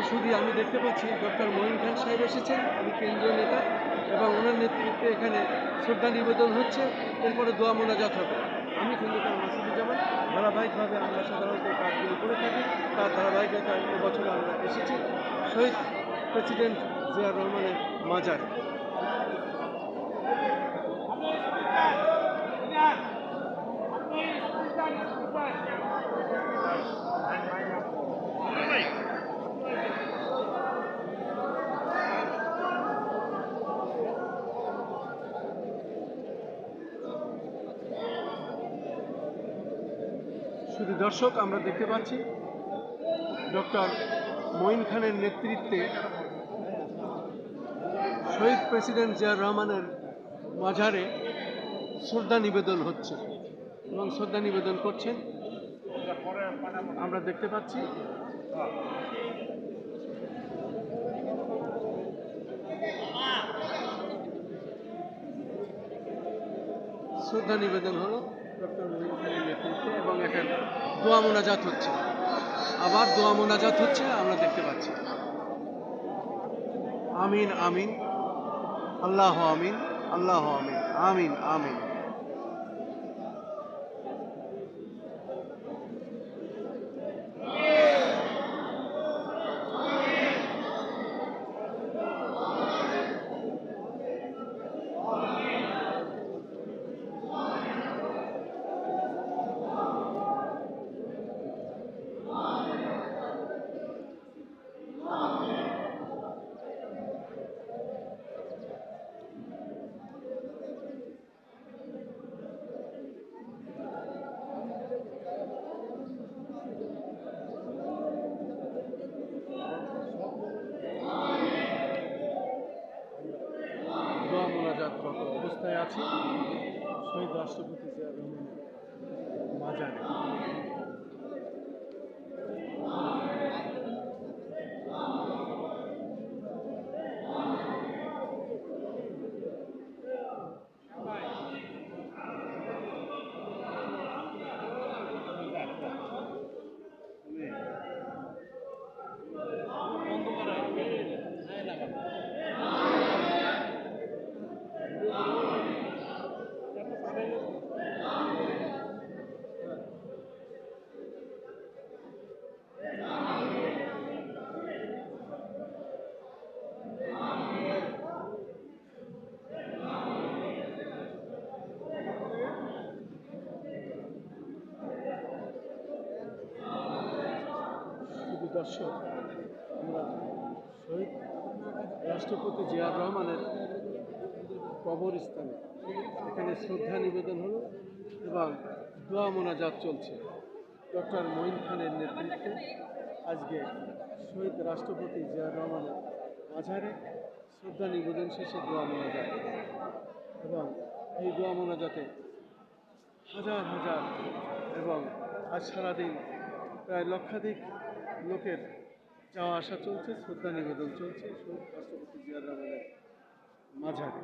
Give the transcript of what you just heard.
শুধু আমি দেখতে পাচ্ছি ডক্টর মঈন খান সাহেব এসেছেন, আমি কেন্দ্রীয় নেতা, এবং ওনার নেতৃত্বে এখানে শ্রদ্ধা নিবেদন হচ্ছে, এরপরে দোয়া মোনাজাত হবে। আমি খন্দকার মাসুদুজ্জামান, ধারাবাহিকভাবে আমরা সাধারণত এই কাজগুলি করে থাকি। তার ধারাবাহিকতায় এবছর আমরা এসেছি শহীদ প্রেসিডেন্ট জিয়াউর রহমানের মাজারে। শুধু দর্শক, আমরা দেখতে পাচ্ছি ডক্টর মঈন খানের নেতৃত্বে শহীদ প্রেসিডেন্ট জিয়াউর রহমানের মাজারে শ্রদ্ধা নিবেদন হচ্ছে এবং শ্রদ্ধা নিবেদন করছেন আমরা দেখতে পাচ্ছি। শ্রদ্ধা নিবেদন হলো ডক্টর মঈন খানের নেতৃত্বে এবং এখানে দোয়া মোনাজাত হচ্ছে, আবার দোয়া মোনাজাত হচ্ছে আমরা দেখতে পাচ্ছি। আমিন আমিন, আল্লাহ আমিন, আল্লাহ আমিন, আমিন আমিন। দোয়া মোনাজাতরত অবস্থায় আছি শহীদ রাষ্ট্রপতি জিয়াউর রহমানের মাজারে। দর্শক, আমরা শহীদ রাষ্ট্রপতি জিয়াউর রহমানের কবরস্থানে এখানে শ্রদ্ধা নিবেদন হলো এবং দোয়া মোনাজাত চলছে। ডক্টর মঈন খানের নেতৃত্বে আজকে শহীদ রাষ্ট্রপতি জিয়াউর রহমানের মাজারে শ্রদ্ধা নিবেদন শেষে দোয়া মোনাজাত, এবং এই দোয়া মোনাজাতে হাজার হাজার এবং আজ সারাদিন প্রায় লক্ষাধিক লোকের যাওয়া আসা চলছে, শ্রদ্ধা নিবেদন চলছে শহীদ রাষ্ট্রপতি জিয়াউর রহমানের মাজারে।